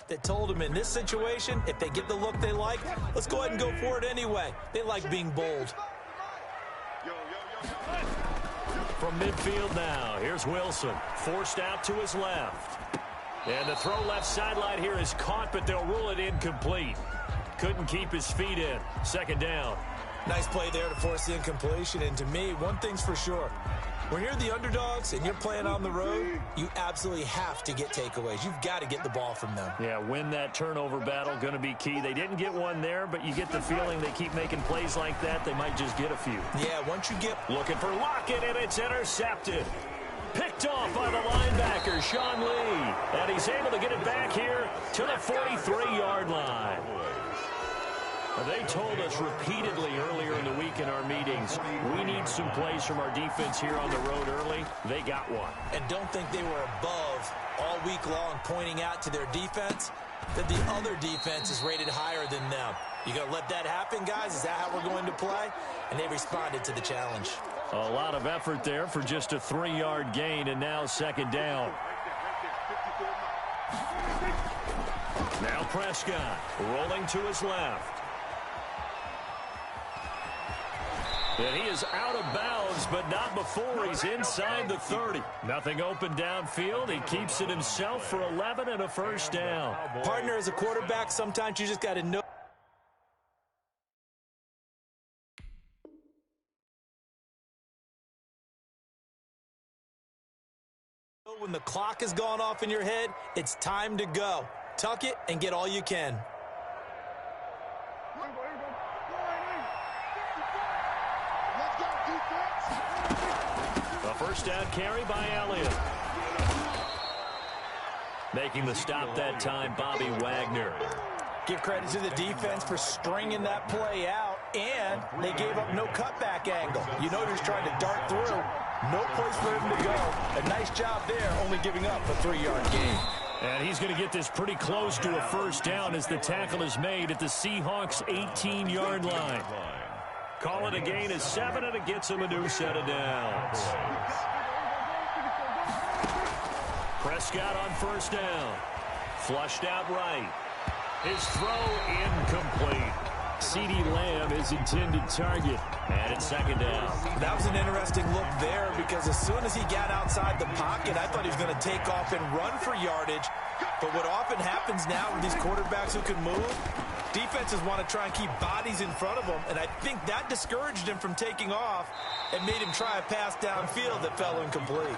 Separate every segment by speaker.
Speaker 1: that told him in this situation, if they get the look they like, let's go ahead and go for it anyway. They like being bold.
Speaker 2: From midfield now, here's Wilson. Forced out to his left. And the throw left sideline here is caught, but they'll rule it incomplete. Couldn't keep his feet in. Second down.
Speaker 1: Nice play there to force the incompletion. And to me, one thing's for sure. When you're the underdogs and you're playing on the road, you absolutely have to get takeaways. You've got to get the ball from them.
Speaker 2: Yeah, win that turnover battle, going to be key. They didn't get one there, but you get the feeling they keep making plays like that, they might just get a few.
Speaker 1: Yeah, once you get...
Speaker 2: Looking for Lockett, and it's intercepted. Picked off by the linebacker, Sean Lee. And he's able to get it back here to the 43-yard line. They told us repeatedly earlier in the week in our meetings, we need some plays from our defense here on the road early. They got one.
Speaker 1: And don't think they were above all week long pointing out to their defense that the other defense is rated higher than them. You going to let that happen, guys? Is that how we're going to play? And they responded to the challenge.
Speaker 2: A lot of effort there for just a 3-yard gain, and now second down. Now Prescott rolling to his left. And he is out of bounds, but not before he's inside the 30. Nothing open downfield. He keeps it himself for 11 and a first down.
Speaker 1: Partner, as a quarterback, sometimes you just got to know when the clock has gone off in your head, it's time to go. Tuck it and get all you can.
Speaker 2: A first down carry by Elliott. Making the stop that time, Bobby Wagner.
Speaker 1: Give credit to the defense for stringing that play out, and they gave up no cutback angle. You know he's trying to dart through. No place for him to go. A nice job there, only giving up a 3-yard gain.
Speaker 2: And he's going to get this pretty close to a first down as the tackle is made at the Seahawks' 18-yard line. Call it a gain of 7, and it gets him a new set of downs. Prescott on first down. Flushed out right. His throw incomplete. CeeDee Lamb is intended target. And it's second down.
Speaker 1: That was an interesting look there because as soon as he got outside the pocket, I thought he was going to take off and run for yardage. But what often happens now with these quarterbacks who can move, defenses want to try and keep bodies in front of them, and I think that discouraged him from taking off and made him try a pass downfield that fell incomplete.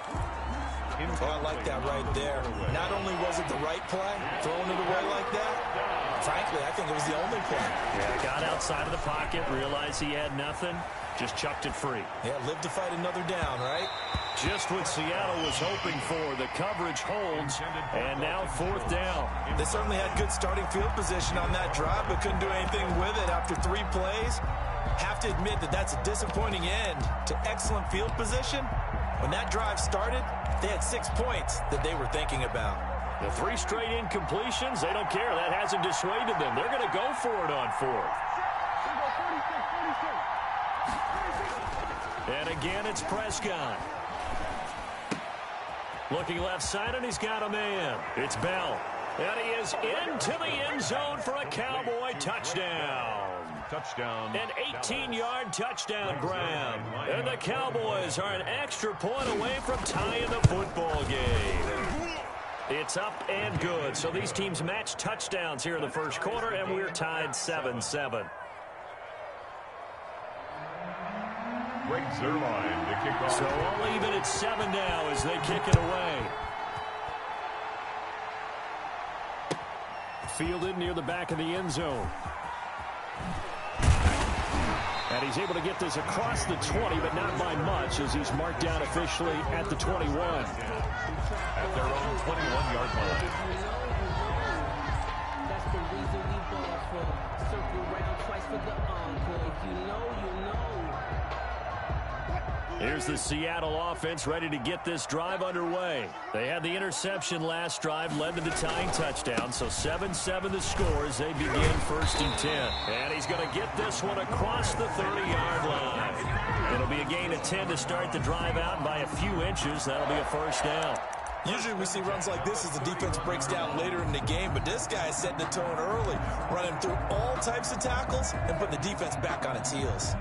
Speaker 1: Oh, I like that right there. Not only was it the right play, throwing it away like that, frankly, I think it was the only play.
Speaker 2: Yeah, got outside of the pocket, realized he had nothing, just chucked it free.
Speaker 1: Yeah, live to fight another down, right?
Speaker 2: Just what Seattle was hoping for. The coverage holds, and now fourth down.
Speaker 1: They certainly had good starting field position on that drive, but couldn't do anything with it after 3 plays. Have to admit that that's a disappointing end to excellent field position. When that drive started, they had 6 points that they were thinking about.
Speaker 2: The 3 straight incompletions, they don't care. That hasn't dissuaded them. They're going to go for it on fourth. And again, it's Prescott. Looking left side, and he's got a man. It's Bell. And he is into the end zone for a Cowboy touchdown. An 18-yard touchdown grab. And the Cowboys are an extra point away from tying the football game. It's up and good. So these teams match touchdowns here in the first quarter, and we're tied 7-7.
Speaker 3: Greg Zuerlein to kick off.
Speaker 2: So all even at 7 now as they kick it away. Fielded near the back of the end zone. And he's able to get this across the 20, but not by much as he's marked down officially at the 21.
Speaker 3: At their own 21-yard line.
Speaker 4: That's the reason we ball for. Circle round twice for the encore. If you know, you know.
Speaker 2: Here's the Seattle offense ready to get this drive underway. They had the interception last drive, led to the tying touchdown, so 7-7 the score as they begin first and 10. And he's going to get this one across the 30-yard line. It'll be a gain of 10 to start the drive out by a few inches. That'll be a first down.
Speaker 1: Usually we see runs like this as the defense breaks down later in the game, but this guy is setting the tone early, running through all types of tackles and putting the defense back on its heels.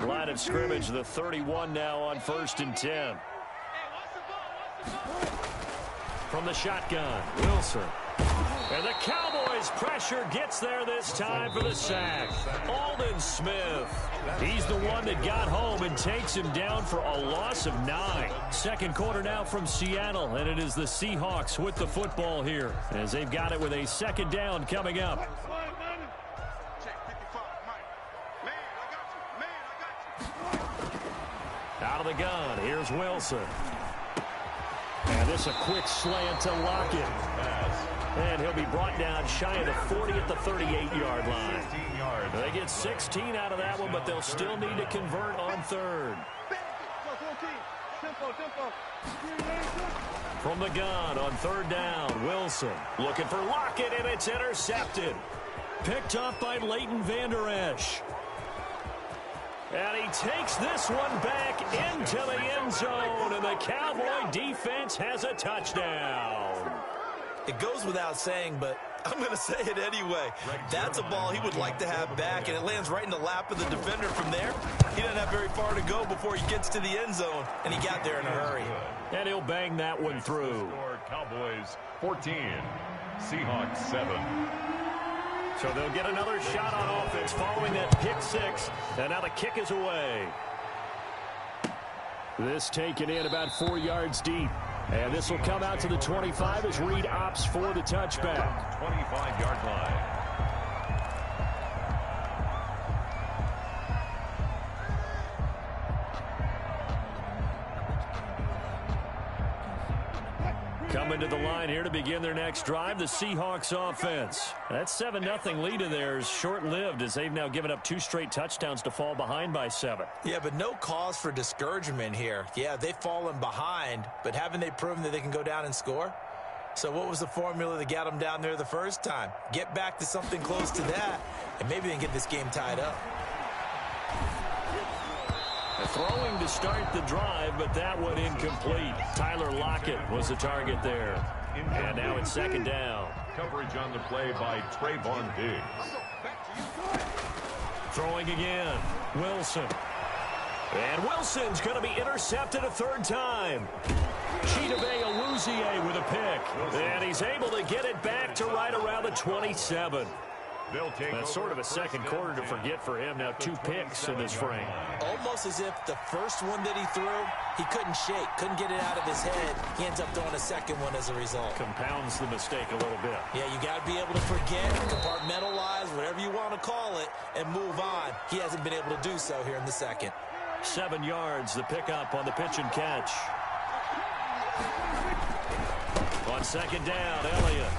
Speaker 2: Line of scrimmage, the 31 now on 1st and 10. From the shotgun, Wilson. And the Cowboys' pressure gets there this time for the sack. Aldon Smith. He's the one that got home and takes him down for a loss of 9. Second quarter now from Seattle, and it is the Seahawks with the football here as they've got it with a second down coming up. Out of the gun, here's Wilson. And this a quick slant to Lockett. And he'll be brought down shy of the 40 at the 38-yard line. They get 16 out of that one, but they'll still need to convert on 3rd. From the gun on 3rd down, Wilson looking for Lockett, and it's intercepted. Picked up by Leighton Vander Esch. And he takes this one back into the end zone, and the Cowboy defense has a touchdown.
Speaker 1: It goes without saying, but I'm going to say it anyway. That's a ball he would like to have back, and it lands right in the lap of the defender from there. He doesn't have very far to go before he gets to the end zone, and he got there in a hurry.
Speaker 2: And he'll bang that one through.
Speaker 3: Cowboys 14, Seahawks 7.
Speaker 2: So they'll get another shot on offense following that pick 6. And now the kick is away. This taken in about 4 yards deep. And this will come out to the 25 as Reed opts for the touchback.
Speaker 3: 25-yard line.
Speaker 2: Coming to the line here to begin their next drive, the Seahawks offense. That 7-0 lead of theirs short-lived as they've now given up 2 straight touchdowns to fall behind by 7.
Speaker 1: Yeah, but no cause for discouragement here. Yeah, they've fallen behind, but haven't they proven that they can go down and score? So what was the formula that got them down there the first time? Get back to something close to that, and maybe they can get this game tied up.
Speaker 2: Throwing to start the drive, but that one incomplete. Tyler Lockett was the target there. And now it's 2nd down.
Speaker 3: Coverage on the play by Trayvon Diggs.
Speaker 2: Throwing again. Wilson. And Wilson's going to be intercepted a 3rd time. Chidobe Awuzie with a pick. And he's able to get it back to right around the 27. That's sort of a second quarter to forget for him. Now 2 picks in this frame.
Speaker 1: Almost as if the first one that he threw, he couldn't shake, couldn't get it out of his head. He ends up throwing a second one as a result.
Speaker 2: Compounds the mistake a little bit.
Speaker 1: Yeah, you got to be able to forget, compartmentalize, whatever you want to call it, and move on. He hasn't been able to do so here in the second.
Speaker 2: 7 yards, the pickup on the pitch and catch. On 2nd down, Elliott.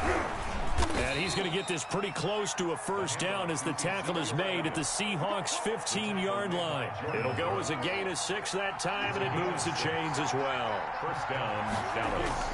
Speaker 2: And he's going to get this pretty close to a 1st down as the tackle is made at the Seahawks' 15-yard line. It'll go as a gain of 6 that time, and it moves the chains as well.
Speaker 3: 1st down, Dallas.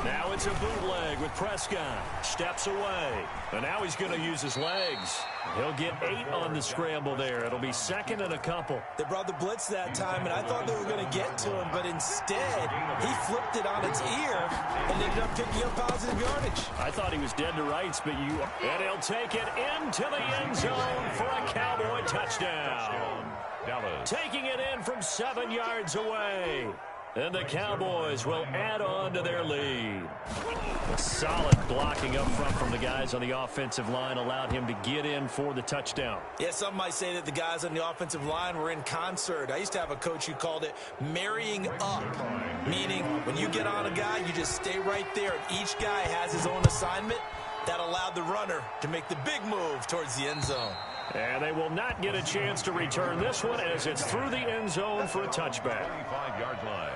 Speaker 2: Now it's a bootleg with Prescott. Steps away. And now he's going to use his legs. He'll get 8 on the scramble there. It'll be 2nd and a couple.
Speaker 1: They brought the blitz that time, and I thought they were going to get to him, but instead he flipped it on its ear and ended up picking up positive yardage.
Speaker 2: I thought he was dead to rights, but you... And he'll take it into the end zone for a Cowboy touchdown.
Speaker 3: Dallas.
Speaker 2: Taking it in from 7 yards away. And the Cowboys will add on to their lead. A solid blocking up front from the guys on the offensive line allowed him to get in for the touchdown.
Speaker 1: Yeah, some might say that the guys on the offensive line were in concert. I used to have a coach who called it marrying up, meaning when you get on a guy, you just stay right there. And each guy has his own assignment. That allowed the runner to make the big move towards the end zone.
Speaker 2: And they will not get a chance to return this one as it's through the end zone for a touchback.
Speaker 3: 25-yard line.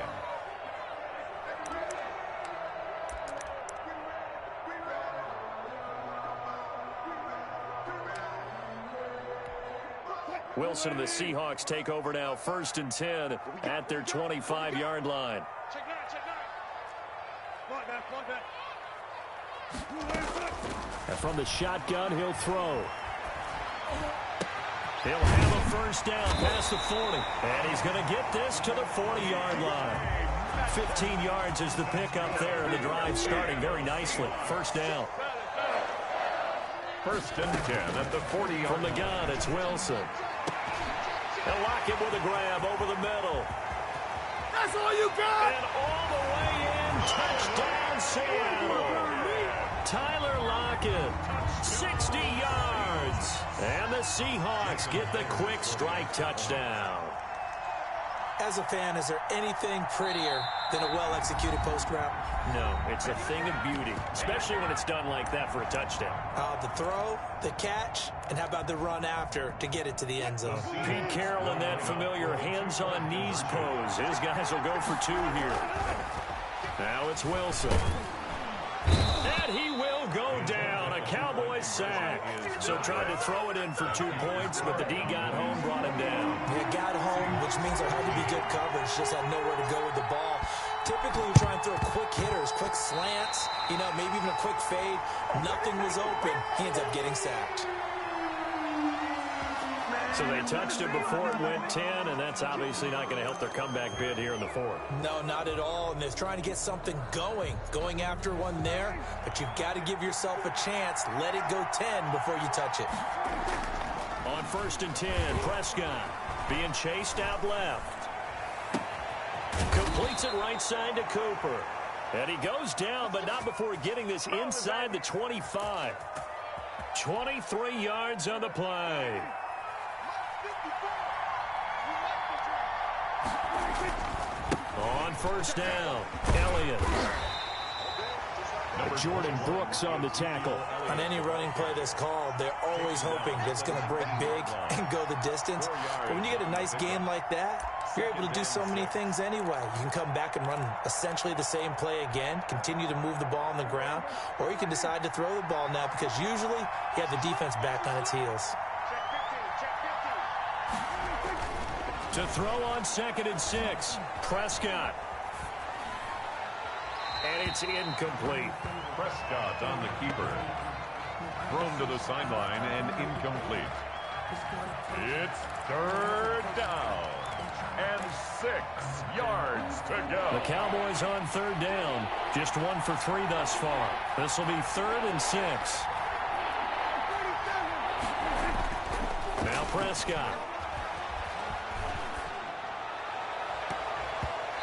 Speaker 2: Wilson and the Seahawks take over now, 1st and 10 at their 25-yard line. And from the shotgun, he'll throw. He'll have a first down past the 40. And he's going to get this to the 40-yard line. 15 yards is the pickup there, and the drive starting very nicely. First down.
Speaker 3: First and 10 at the 40-yard line.
Speaker 2: From the gun, it's Wilson. They'll lock him with a grab over the middle.
Speaker 5: That's all you got!
Speaker 2: And all the way in, touchdown Seattle. Tyler Lockett, 60 yards. And the Seahawks get the quick strike touchdown.
Speaker 1: As a fan, is there anything prettier than a well-executed post route?
Speaker 2: No, it's a thing of beauty, especially when it's done like that for a touchdown.
Speaker 1: The throw, the catch, and how about the run after to get it to the end zone?
Speaker 2: Pete Carroll in that familiar hands-on knees pose. His guys will go for two here. Now it's Wilson. And he will go down. A Cowboys sack. So tried to throw it in for 2 points, but the D got home, brought him down.
Speaker 1: Yeah, got home, which means there had to be good coverage. Just had nowhere to go with the ball. Typically, you try and throw quick hitters, quick slants, maybe even a quick fade. Nothing was open. He ends up getting sacked.
Speaker 2: So they touched it before it went 10, and that's obviously not going to help their comeback bid here in the fourth.
Speaker 1: No, not at all. And they're trying to get something going after one there. But you've got to give yourself a chance. Let it go 10 before you touch it.
Speaker 2: On first and 10, Prescott being chased out left. Completes it right side to Cooper. And he goes down, but not before getting this inside the 25. 23 yards on the play. On first down, Elliott. Jordan Brooks on the tackle.
Speaker 1: On any running play that's called, they're always hoping that it's going to break big and go the distance. But when you get a nice gain like that, you're able to do so many things anyway. You can come back and run essentially the same play again, continue to move the ball on the ground, or you can decide to throw the ball now because usually you have the defense back on its heels.
Speaker 2: To throw on 2nd and 6, Prescott. And it's incomplete.
Speaker 3: Prescott on the keeper. Thrown to the sideline and incomplete. It's third down and 6 yards to go.
Speaker 2: The Cowboys on third down. Just 1 for 3 thus far. This will be 3rd and 6. Now Prescott.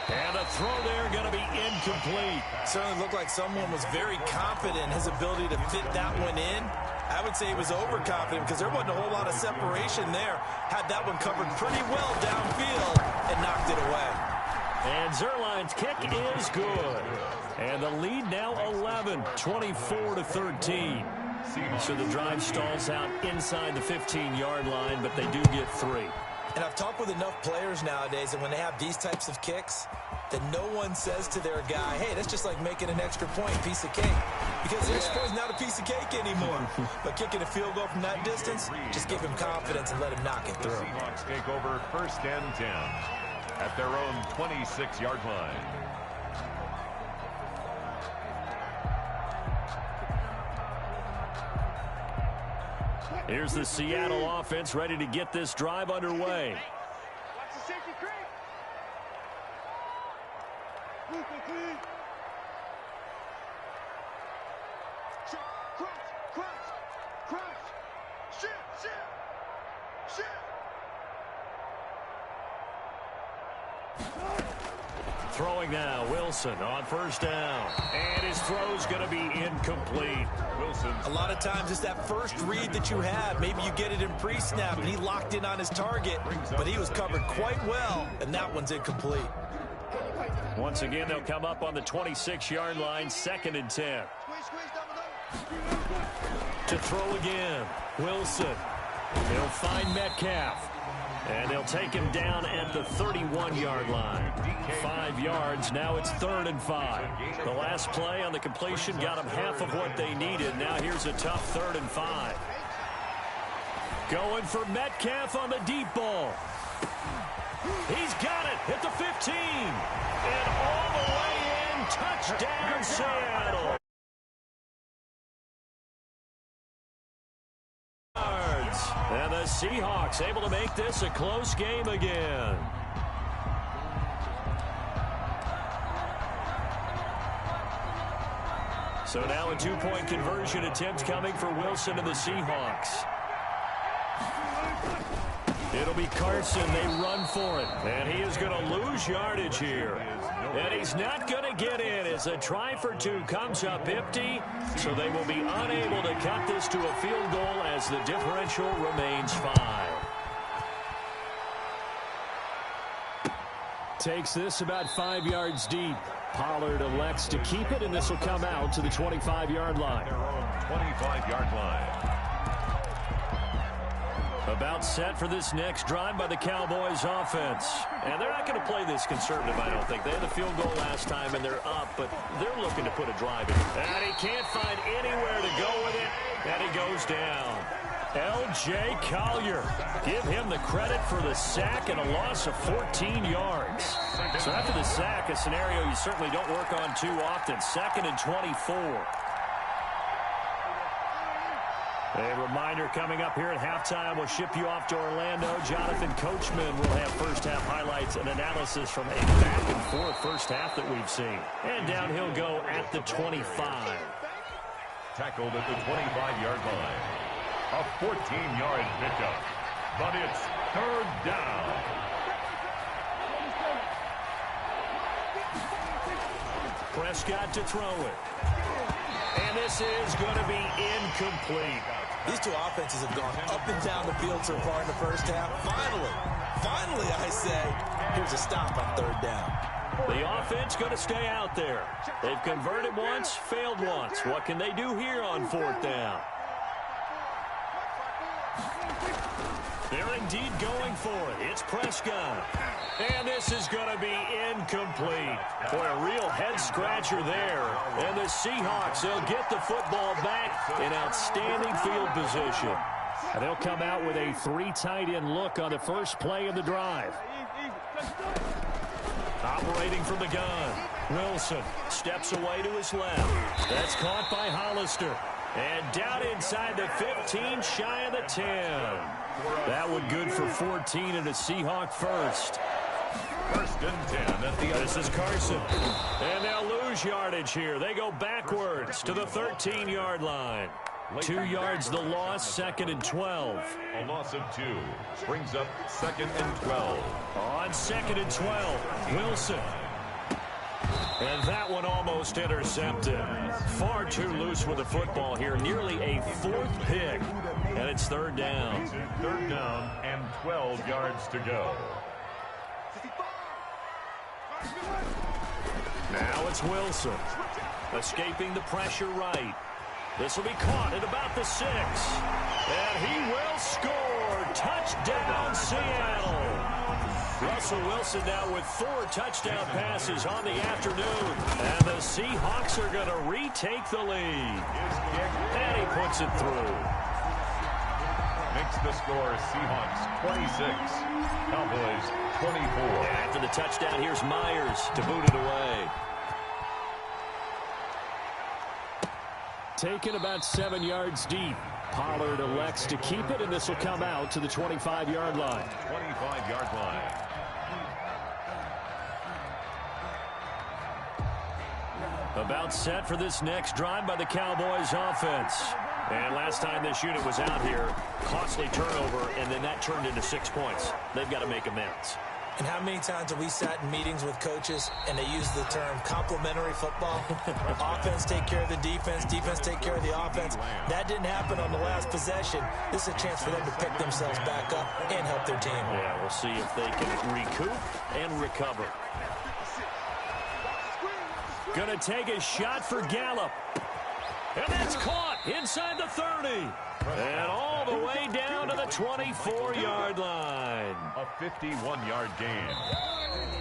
Speaker 2: And a throw there going to be incomplete.
Speaker 1: Certainly looked like someone was very confident in his ability to fit that one in. I would say he was overconfident because there wasn't a whole lot of separation there. Had that one covered pretty well downfield and knocked it away.
Speaker 2: And Zerline's kick is good. And the lead now 11, 24-13. So the drive stalls out inside the 15-yard line, but they do get 3.
Speaker 1: And I've talked with enough players nowadays, and when they have these types of kicks, that no one says to their guy, hey, that's just like making an extra point, piece of cake. Because the extra point is not a piece of cake anymore. But kicking a field goal from that distance, just give him confidence and let him knock it through.
Speaker 3: Seahawks take over 1st and 10 at their own 26-yard line.
Speaker 2: Here's the Seattle offense ready to get this drive underway.
Speaker 5: Watch the safety creep. Cross. Shit.
Speaker 2: Throwing now, Wilson on first down. And his throw's going to be incomplete. Wilson.
Speaker 1: A lot of times it's that first read that you have. Maybe you get it in pre-snap, and he locked in on his target, but he was covered quite well, and that one's incomplete.
Speaker 2: Once again, they'll come up on the 26-yard line, 2nd and 10. To throw again, Wilson. He'll find Metcalf. And they'll take him down at the 31-yard line. 5 yards. Now it's 3rd and 5. The last play on the completion got them half of what they needed. Now here's a tough 3rd and 5. Going for Metcalf on the deep ball. He's got it at the 15. And all the way in. Touchdown, Seattle. Seahawks able to make this a close game again. So now a two-point conversion attempt coming for Wilson and the Seahawks. It'll be Carson. They run for it. And he is going to lose yardage here. And he's not going to get in as a try for two comes up empty. So they will be unable to cut this to a field goal as the differential remains 5. Takes this about 5 yards deep. Pollard elects to keep it, and this will come out to the 25-yard line.
Speaker 3: Their own 25-yard line.
Speaker 2: About set for this next drive by the Cowboys offense. And they're not going to play this conservative, I don't think. They had the field goal last time, and they're up, but they're looking to put a drive in. And he can't find anywhere to go with it, and he goes down. L.J. Collier. Give him the credit for the sack and a loss of 14 yards. So after the sack, a scenario you certainly don't work on too often. 2nd and 24. A reminder coming up here at halftime. We'll ship you off to Orlando. Jonathan Coachman will have first-half highlights and analysis from a back-and-forth first half that we've seen. And down he'll go at the 25.
Speaker 3: Tackled at the 25-yard line. A 14-yard pickup. But it's 3rd down.
Speaker 2: Prescott to throw it. And this is going to be incomplete.
Speaker 1: These two offenses have gone up and down the field so far in the first half. Finally, I say, here's a stop on 3rd down.
Speaker 2: The offense going to stay out there. They've converted once, failed once. What can they do here on 4th down? They're indeed going for it. It's Prescott. And this is going to be incomplete. Boy, a real head-scratcher there. And the Seahawks, they'll get the football back in outstanding field position. And they'll come out with a 3 tight end look on the first play of the drive. Operating from the gun. Wilson steps away to his left. That's caught by Hollister. And down inside the 15, shy of the 10. That one good for 14 and a Seahawk first.
Speaker 3: 1st and 10 at the
Speaker 2: This is Carson. And they'll lose yardage here. They go backwards to the 13-yard line. 2 yards the loss, 2nd and 12.
Speaker 3: A loss of 2 brings up 2nd and 12.
Speaker 2: On 2nd and 12, Wilson. And that one almost intercepted. Far too loose with the football here. Nearly a 4th pick. And it's 3rd down.
Speaker 3: 3rd down and 12 yards to go.
Speaker 2: Now it's Wilson. Escaping the pressure right. This will be caught at about the 6. And he will score. Touchdown, Seattle. Russell Wilson now with 4 touchdown passes on the afternoon. And the Seahawks are going to retake the lead. And he puts it through.
Speaker 3: Makes the score Seahawks 26, Cowboys 24.
Speaker 2: After the touchdown, here's Myers to boot it away. Taken about 7 yards deep. Pollard elects to keep it, and this will come out to the 25-yard line.
Speaker 3: 25-yard line.
Speaker 2: About set for this next drive by the Cowboys offense. And last time this unit was out here, costly turnover, and then that turned into 6 points. They've got to make amends.
Speaker 1: And how many times have we sat in meetings with coaches and they use the term complementary football? Offense take care of the defense, defense take care of the offense. That didn't happen on the last possession. This is a chance for them to pick themselves back up and help their team.
Speaker 2: Yeah, we'll see if they can recoup and recover. Going to take a shot for Gallup. And that's caught inside the 30. And all the way down to the 24-yard line.
Speaker 3: A 51-yard gain.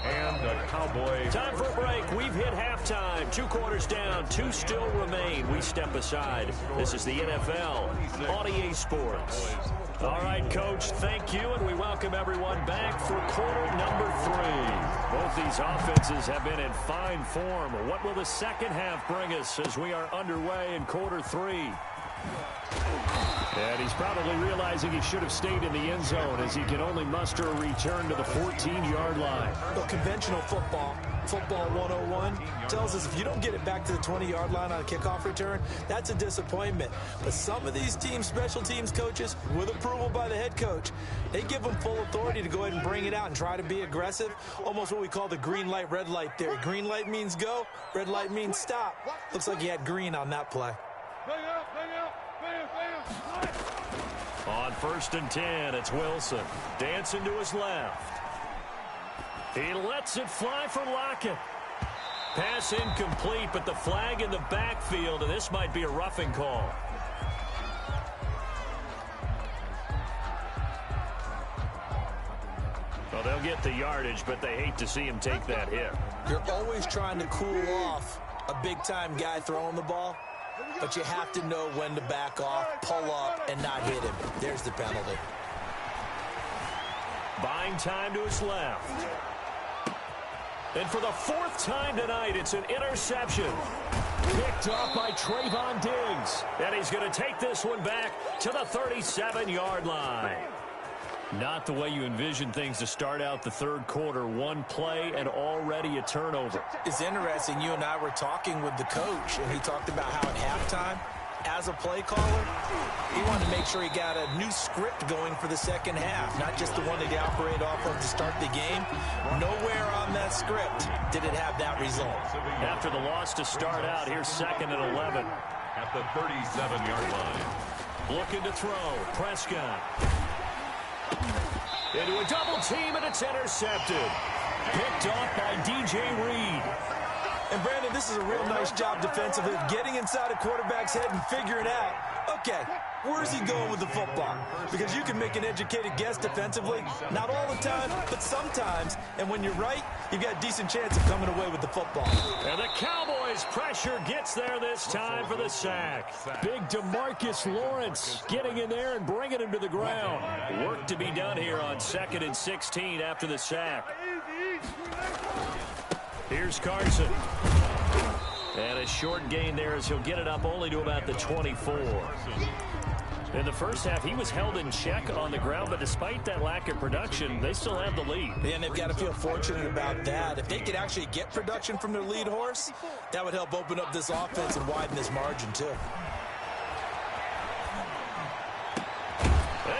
Speaker 3: And the Cowboy.
Speaker 2: Time for a break. We've hit halftime. 2 quarters down. 2 still remain. We step aside. This is the NFL on EA Sports. All right, Coach, thank you, and we welcome everyone back for quarter number 3. Both these offenses have been in fine form. What will the second half bring us as we are underway in quarter 3? And he's probably realizing he should have stayed in the end zone as he can only muster a return to the 14-yard line.
Speaker 1: Well, conventional football 101, tells us if you don't get it back to the 20-yard line on a kickoff return, that's a disappointment. But some of these teams, special teams coaches, with approval by the head coach, they give them full authority to go ahead and bring it out and try to be aggressive, almost what we call the green light, red light theory. Green light means go, red light means stop. Looks like he had green on that play.
Speaker 2: On 1st and 10, it's Wilson. Dancing to his left. He lets it fly for Lockett. Pass incomplete, but the flag in the backfield, and this might be a roughing call. Well, they'll get the yardage, but they hate to see him take that hit.
Speaker 1: You're always trying to cool off a big-time guy throwing the ball, but you have to know when to back off, pull up, and not hit him. There's the penalty.
Speaker 2: Buying time to his left. And for the 4th time tonight, it's an interception. Picked off by Trayvon Diggs. And he's going to take this one back to the 37-yard line. Not the way you envision things to start out the third quarter. One play and already a turnover.
Speaker 1: It's interesting. You and I were talking with the coach, and he talked about how at halftime, as a play caller, he wanted to make sure he got a new script going for the second half, not just the one that he operated off of to start the game. Nowhere on that script did it have that result.
Speaker 2: After the loss to start out, here's 2nd and 11.
Speaker 3: At the 37-yard line.
Speaker 2: Looking to throw. Prescott. Into a double team, and it's intercepted. Picked off by DJ Reed.
Speaker 1: And, Brandon, this is a real nice job defensively of getting inside a quarterback's head and figuring out, okay, where's he going with the football? Because you can make an educated guess defensively, not all the time, but sometimes. And when you're right, you've got a decent chance of coming away with the football.
Speaker 2: And the Cowboys' pressure gets there this time for the sack. Big DeMarcus Lawrence getting in there and bringing him to the ground. Work to be done here on 2nd and 16 after the sack. Here's Carson. And a short gain there as he'll get it up only to about the 24. In the first half, he was held in check on the ground, but despite that lack of production, they still have the lead.
Speaker 1: And they've got to feel fortunate about that. If they could actually get production from their lead horse, that would help open up this offense and widen this margin, too.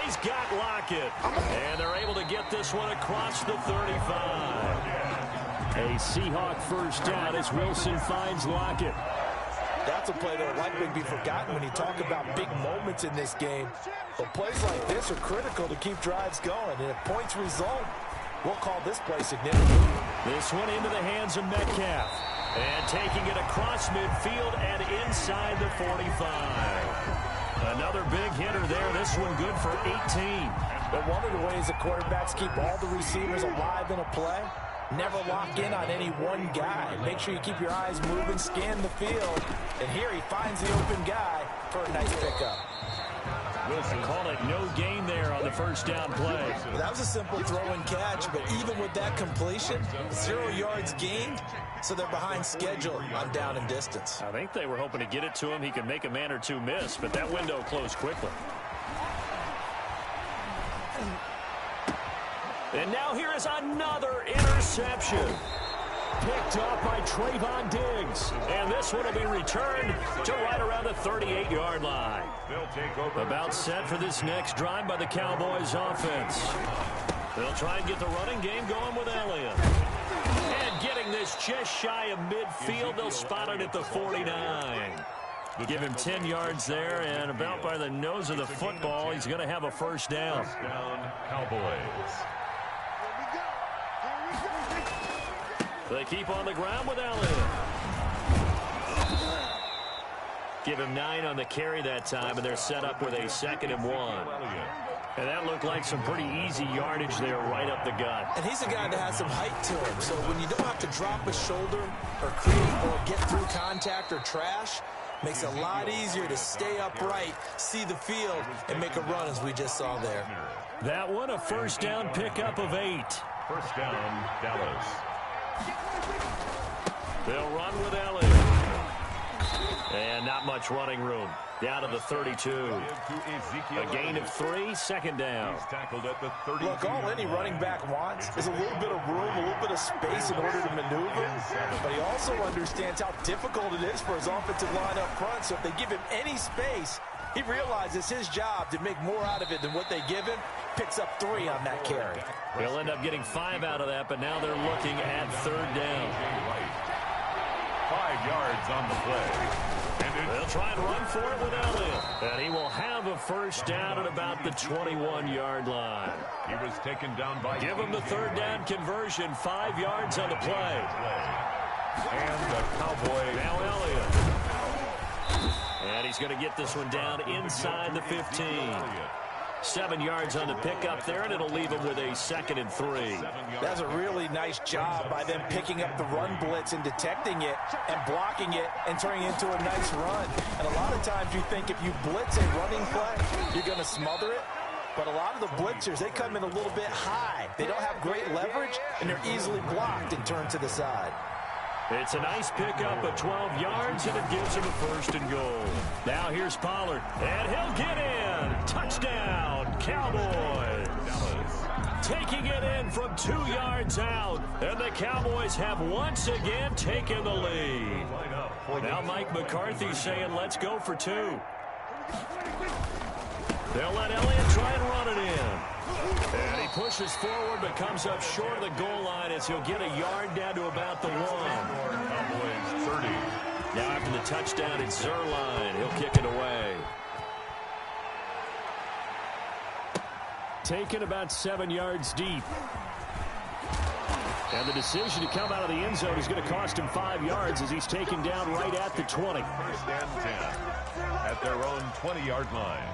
Speaker 2: He's got Lockett. And they're able to get this one across the 35. A Seahawk first down as Wilson finds Lockett.
Speaker 1: That's a play that will likely be forgotten when you talk about big moments in this game. But plays like this are critical to keep drives going. And if points result, we'll call this play significant.
Speaker 2: This one into the hands of Metcalf. And taking it across midfield and inside the 45. Another big hitter there. This one good for 18.
Speaker 1: But one of the ways the quarterbacks keep all the receivers alive in a play, never lock in on any one guy. Make sure you keep your eyes moving, scan the field. And here he finds the open guy for a nice pickup.
Speaker 2: Wilson called it no gain there on the first down play.
Speaker 1: Well, that was a simple throw and catch, but even with that completion, 0 yards gained, so they're behind schedule on down and distance.
Speaker 2: I think they were hoping to get it to him. He could make a man or two miss, but that window closed quickly. And now here is another interception. Picked off by Trayvon Diggs. And this one will be returned to right around the 38-yard line. About set for this next drive by the Cowboys offense. They'll try and get the running game going with Elliott. And getting this just shy of midfield, they'll spot it at the 49. Give him 10 yards there, and about by the nose of the football, he's going to have a first down.
Speaker 3: First down, Cowboys.
Speaker 2: They keep on the ground with Elliott. Give him 9 on the carry that time, and they're set up with a 2nd and 1. And that looked like some pretty easy yardage there right up the gut.
Speaker 1: And he's a guy that has some height to him, so when you don't have to drop a shoulder or create or get through contact or trash, makes it a lot easier to stay upright, see the field, and make a run as we just saw there.
Speaker 2: That one a first down pickup of 8.
Speaker 3: First down, Dallas.
Speaker 2: They'll run with Elliott. And not much running room. Down to the 32. A gain of 3, second down.
Speaker 3: He's tackled at the 32.
Speaker 1: Look, all any running back wants is a little bit of room, a little bit of space in order to maneuver. But he also understands how difficult it is for his offensive line up front. So if they give him any space, he realizes his job to make more out of it than what they give him. Picks up 3 on that carry.
Speaker 2: He'll end up getting 5 out of that, but now they're looking at third down.
Speaker 3: 5 yards on the play.
Speaker 2: They'll try and run for it with Elliott. And he will have a first down at about the 21-yard line.
Speaker 3: He was taken down by...
Speaker 2: Give him the third down conversion, 5 yards on the play.
Speaker 3: And the Cowboy...
Speaker 2: Now Elliott. And he's going to get this one down inside the 15. 7 yards on the pickup there, and it'll leave him with a 2nd and 3.
Speaker 1: That's a really nice job by them picking up the run blitz and detecting it and blocking it and turning it into a nice run. And a lot of times you think if you blitz a running play, you're going to smother it. But a lot of the blitzers, they come in a little bit high. They don't have great leverage, and they're easily blocked and turned to the side.
Speaker 2: It's a nice pickup of 12 yards, and it gives him a 1st and goal. Now here's Pollard, and he'll get in. Touchdown, Cowboys. Taking it in from 2 yards out, and the Cowboys have once again taken the lead. Now Mike McCarthy saying, let's go for 2. They'll let Elliott try and run it in. And he pushes forward but comes up short of the goal line as he'll get a yard down to about the 1.
Speaker 3: Cowboys 30.
Speaker 2: Now after the touchdown, it's Zerline. He'll kick it away. Taken about 7 yards deep. And the decision to come out of the end zone is going to cost him 5 yards as he's taken down right at the 20.
Speaker 3: 1st and 10 at their own 20-yard line.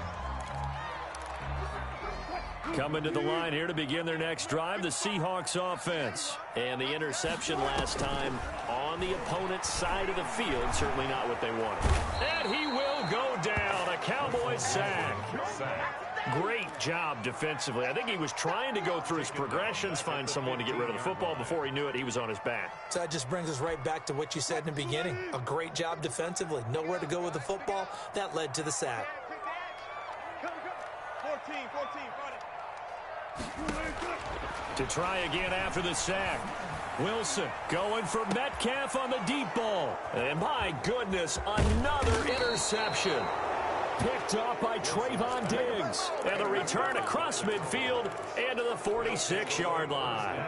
Speaker 2: Coming to the line here to begin their next drive, the Seahawks offense. And the interception last time on the opponent's side of the field, certainly not what they wanted. And he will go down, a Cowboys sack. Great job defensively. I think he was trying to go through his progressions, find someone to get rid of the football. Before he knew it, he was on his back.
Speaker 1: So that just brings us right back to what you said in the beginning. A great job defensively. Nowhere to go with the football. That led to the sack.
Speaker 5: 14,
Speaker 2: To try again after the sack. Wilson going for Metcalf on the deep ball. And my goodness, another interception. Picked off by Trayvon Diggs. And the return across midfield into the 46-yard line.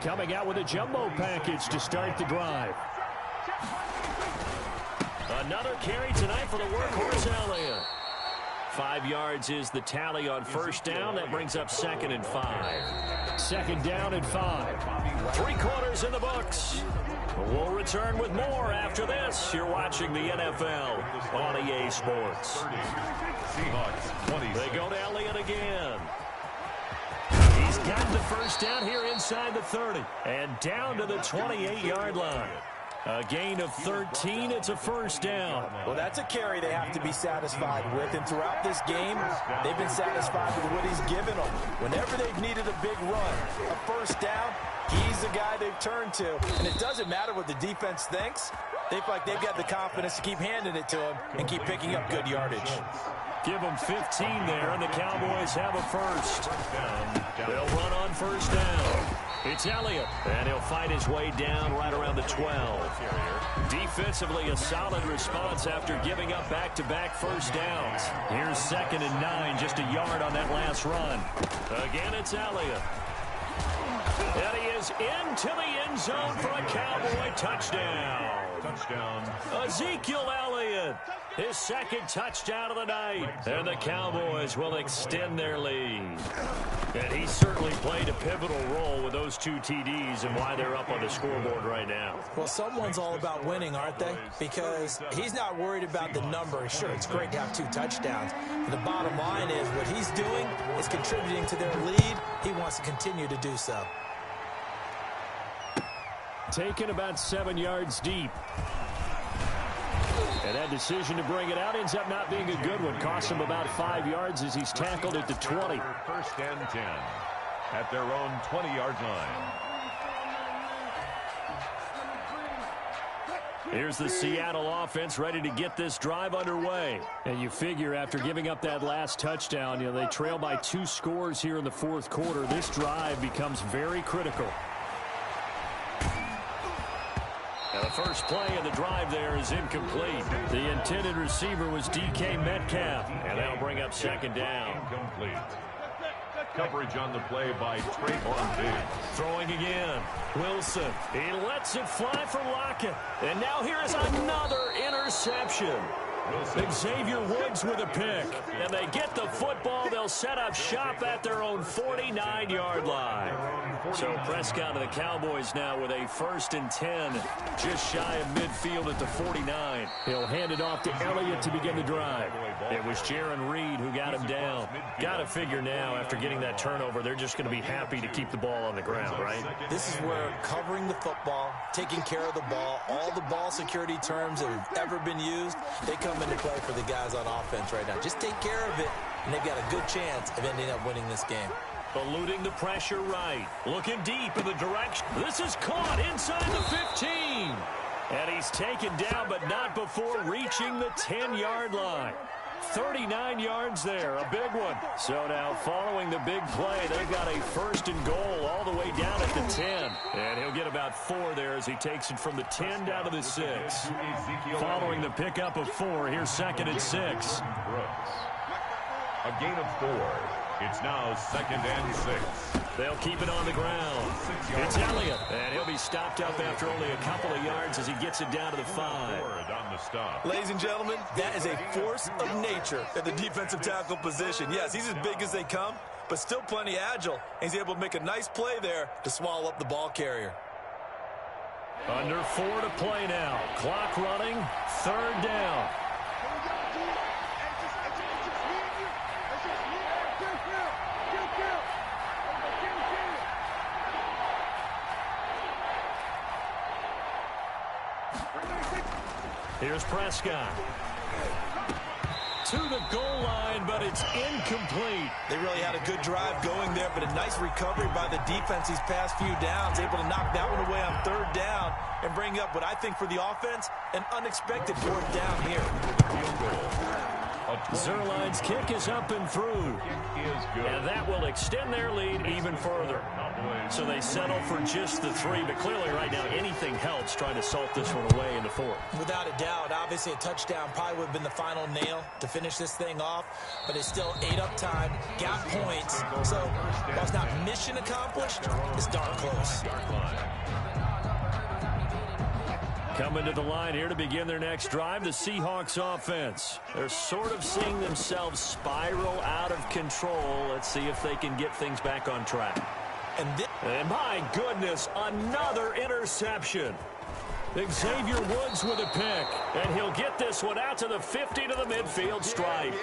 Speaker 2: Coming out with a jumbo package to start the drive. Another carry tonight for the workhorse Elliott. 5 yards is the tally on first down. That brings up 2nd and 5. 2nd down and 5. 3 quarters in the books. We'll return with more after this. You're watching the NFL on EA Sports.
Speaker 3: Seahawks 20.
Speaker 2: They go to Elliott again. He's got the first down here inside the 30. And down to the 28-yard line. A gain of 13. It's a first down.
Speaker 1: Well, that's a carry they have to be satisfied with. And throughout this game, they've been satisfied with what he's given them. Whenever they've needed a big run, a first down, he's the guy they've turned to. And it doesn't matter what the defense thinks. They feel like they've got the confidence to keep handing it to him and keep picking up good yardage.
Speaker 2: Give them 15 there, and the Cowboys have a first. They'll run on first down. It's Elliott, and he'll fight his way down right around the 12. Defensively, a solid response after giving up back-to-back first downs. Here's 2nd and 9, just a yard on that last run. Again, it's Elliott. And he is into the end zone for a Cowboy touchdown. Ezekiel Elliott, his 2nd touchdown of the night. And the Cowboys will extend their lead. And he certainly played a pivotal role with those 2 TDs and why they're up on the scoreboard right now.
Speaker 1: Well, someone's all about winning, aren't they? Because he's not worried about the number. Sure, it's great to have 2 touchdowns. But the bottom line is what he's doing is contributing to their lead. He wants to continue to do so.
Speaker 2: Taken about 7 yards deep. And that decision to bring it out ends up not being a good one. Costs him about 5 yards as he's tackled at the 20.
Speaker 3: 1st and 10 at their own 20-yard line.
Speaker 2: Here's the Seattle offense ready to get this drive underway. And you figure after giving up that last touchdown, they trail by 2 scores here in the fourth quarter. This drive becomes very critical. Now the first play of the drive there is incomplete. The intended receiver was DK Metcalf, and that'll bring up second down.
Speaker 3: Incomplete. Coverage on the play by Trayvon Diggs.
Speaker 2: Throwing again. Wilson. He lets it fly for Lockett. And now here is another interception. Xavier Woods with a pick. And they get the football. They'll set up shop at their own 49-yard line. So Prescott and the Cowboys now with a 1st and 10, just shy of midfield at the 49. He'll hand it off to Elliott to begin the drive. It was Jaron Reed who got him down. Got to figure now, after getting that turnover, they're just going to be happy to keep the ball on the ground, right?
Speaker 1: This is where covering the football, taking care of the ball, all the ball security terms that have ever been used, they come into play for the guys on offense right now. Just take care of it, and they've got a good chance of ending up winning this game.
Speaker 2: Eluding the pressure right. Looking deep in the direction. This is caught inside the 15. And he's taken down, but not before reaching the 10-yard line. 39 yards there, a big one. So now following the big play, they've got a 1st and goal all the way down at the 10. And he'll get about 4 there as he takes it from the 10 down to the 6. Following the pickup of 4, here's 2nd and 6.
Speaker 3: A gain of 4. It's now 2nd and 6.
Speaker 2: They'll keep it on the ground. It's Elliott, and he'll be stopped up after only a couple of yards as he gets it down to the 5.
Speaker 3: On the stop.
Speaker 1: Ladies and gentlemen, that is a force of nature at the defensive tackle position. Yes, he's as big as they come, but still plenty agile. He's able to make a nice play there to swallow up the ball carrier.
Speaker 2: Under 4 to play now. Clock running, 3rd down. Here's Prescott. To the goal line, but it's incomplete.
Speaker 1: They really had a good drive going there, but a nice recovery by the defense these past few downs, able to knock that one away on 3rd down and bring up what I think for the offense, an unexpected 4th down here.
Speaker 2: Zerline's kick is up and through. And that will extend their lead even further. So they settle for just the 3, but clearly right now anything helps trying to salt this one away in the 4th.
Speaker 1: Without a doubt, obviously a touchdown probably would have been the final nail to finish this thing off, but it's still ate up time, got points. So while it's not mission accomplished, it's darn close.
Speaker 2: Coming to the line here to begin their next drive, the Seahawks offense. They're sort of seeing themselves spiral out of control. Let's see if they can get things back on track. And my goodness, another interception. Xavier Woods with a pick, and he'll get this one out to the 50 to the midfield stripe.